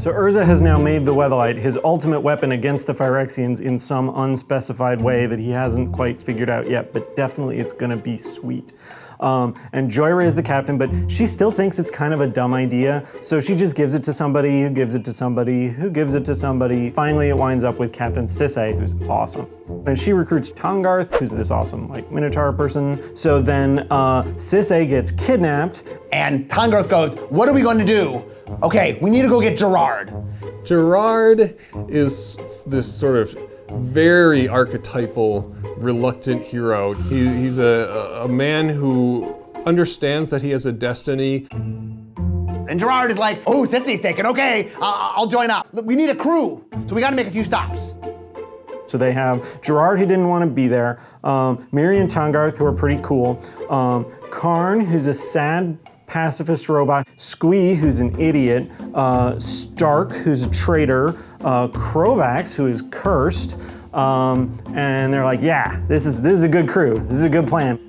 So Urza has now made the Weatherlight his ultimate weapon against the Phyrexians in some unspecified way that he hasn't quite figured out yet, but definitely it's gonna be sweet. And Joyra is the captain, but she still thinks it's kind of a dumb idea, so she just gives it to somebody, who gives it to somebody, who gives it to somebody. Finally, it winds up with Captain Sisay, who's awesome. And she recruits Tongarth, who's this awesome, like, Minotaur person. So then Sisay gets kidnapped. And Tongarth goes, what are we going to do? Okay, we need to go get Gerard. Gerard is this sort of very archetypal, reluctant hero. He's a man who understands that he has a destiny. And Gerard is like, oh, Sisay's taken, okay, I'll join up. We need a crew, so we gotta make a few stops. So they have Gerard, who didn't want to be there, Miri and Tongarth, who are pretty cool, Karn, who's a sad pacifist robot, Squee, who's an idiot, Stark, who's a traitor, Krovax, who is cursed, and they're like, yeah, this is a good crew, this is a good plan.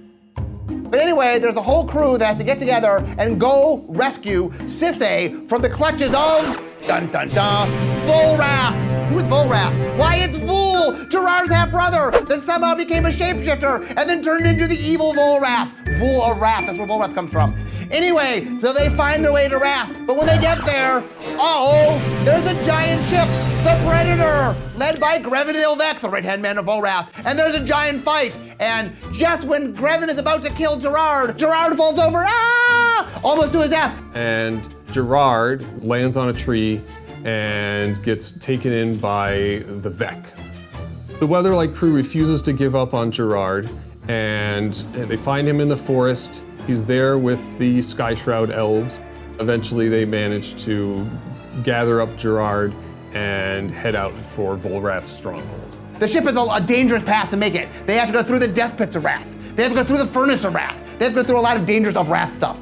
But anyway, there's a whole crew that has to get together and go rescue Sisay from the clutches of, dun dun dun, Volrath. Who is Volrath? Why, it's Vul, Gerard's half-brother, that somehow became a shapeshifter and then turned into the evil Volrath. Vul or Wrath, that's where Volrath comes from. Anyway, so they find their way to Wrath, but when they get there, there's a giant ship, the Predator, led by Grevin Ilvex, the right-hand man of Volrath, and there's a giant fight, and just when Grevin is about to kill Gerard, Gerard falls over, almost to his death. And Gerard lands on a tree and gets taken in by the Vec. The Weatherlight crew refuses to give up on Gerard, and they find him in the forest. He's there with the Skyshroud elves. Eventually they manage to gather up Gerard and head out for Volrath's stronghold. The ship is a dangerous path to make it. They have to go through the death pits of Wrath. They have to go through the furnace of Wrath. They have to go through a lot of dangers of Wrath stuff.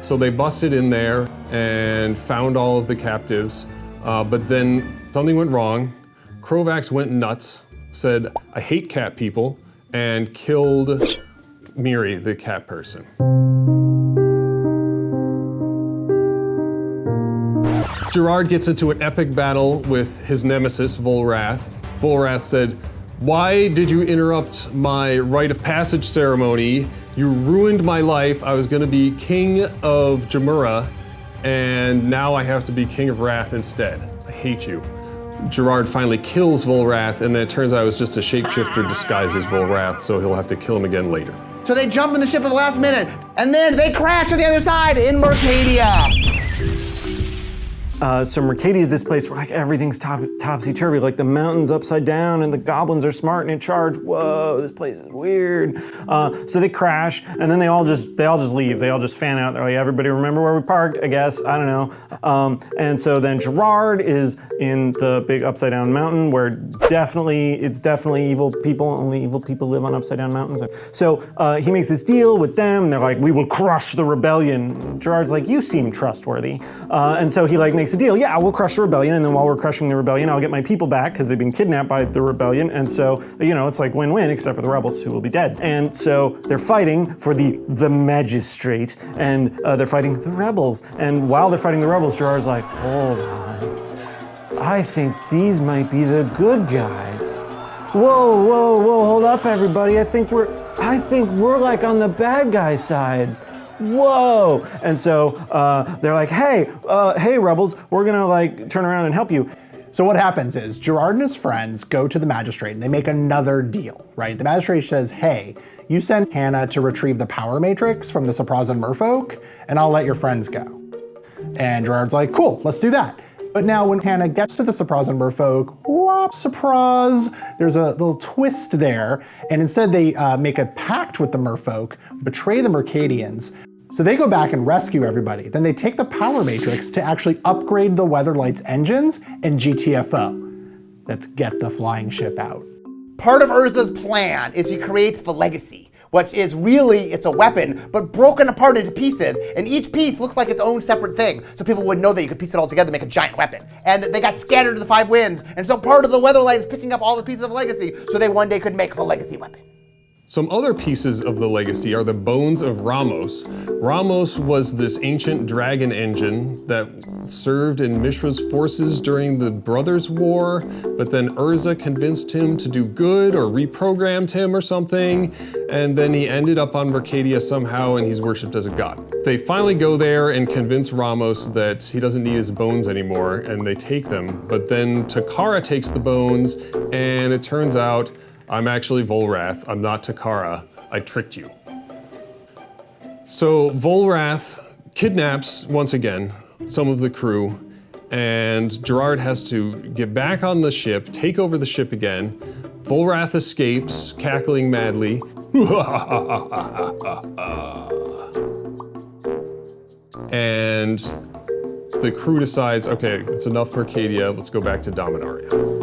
So they busted in there and found all of the captives, but then something went wrong. Krovax went nuts, said, I hate cat people, and killed Miri, the cat person. Gerard gets into an epic battle with his nemesis, Volrath. Volrath said, why did you interrupt my rite of passage ceremony? You ruined my life. I was gonna be king of Jamura, and now I have to be king of Wrath instead. I hate you. Gerard finally kills Volrath, and then it turns out it was just a shapeshifter disguised as Volrath, so he'll have to kill him again later. So they jump in the ship at the last minute, and then they crash to the other side in Mercadia. So Mercadia is this place where like everything's topsy-turvy, like the mountain's upside down and the goblins are smart and in charge. Whoa, this place is weird. So they crash and then they all just leave. They all just fan out. They're like, everybody remember where we parked, I guess, I don't know. And so then Gerard is in the big upside down mountain where it's definitely evil people. Only evil people live on upside down mountains. So he makes this deal with them and they're like, we will crush the rebellion. Gerard's like, you seem trustworthy. And so he like makes a deal. Yeah, we'll crush the rebellion, and then while we're crushing the rebellion, I'll get my people back because they've been kidnapped by the rebellion, and so, it's like win-win, except for the rebels who will be dead. And so they're fighting for the magistrate, and they're fighting the rebels. And while they're fighting the rebels, Gerard's like, hold on. I think these might be the good guys. Whoa, hold up, everybody. I think we're like on the bad guy side. Whoa! And so they're like, hey, rebels, we're gonna like turn around and help you. So what happens is Gerard and his friends go to the magistrate and they make another deal, right? The magistrate says, hey, you send Hannah to retrieve the power matrix from the Saprazan merfolk and I'll let your friends go. And Gerard's like, cool, let's do that. But now when Hannah gets to the Saprazan merfolk, whoop, surprise, there's a little twist there. And instead they make a pact with the merfolk, betray the Mercadians. So they go back and rescue everybody. Then they take the power matrix to actually upgrade the Weatherlight's engines and GTFO. Let's get the flying ship out. Part of Urza's plan is he creates the Legacy, which is really, it's a weapon, but broken apart into pieces, and each piece looks like its own separate thing, so people would know that you could piece it all together and make a giant weapon. And they got scattered to the 5 winds, and so part of the Weatherlight is picking up all the pieces of Legacy, so they one day could make the Legacy weapon. Some other pieces of the legacy are the bones of Ramos. Ramos was this ancient dragon engine that served in Mishra's forces during the Brothers' War, but then Urza convinced him to do good or reprogrammed him or something, and then he ended up on Mercadia somehow and he's worshipped as a god. They finally go there and convince Ramos that he doesn't need his bones anymore, and they take them, but then Takara takes the bones, and it turns out I'm actually Volrath, I'm not Takara, I tricked you. So Volrath kidnaps, once again, some of the crew, and Gerard has to get back on the ship, take over the ship again. Volrath escapes, cackling madly. And the crew decides, okay, it's enough Mercadia, let's go back to Dominaria.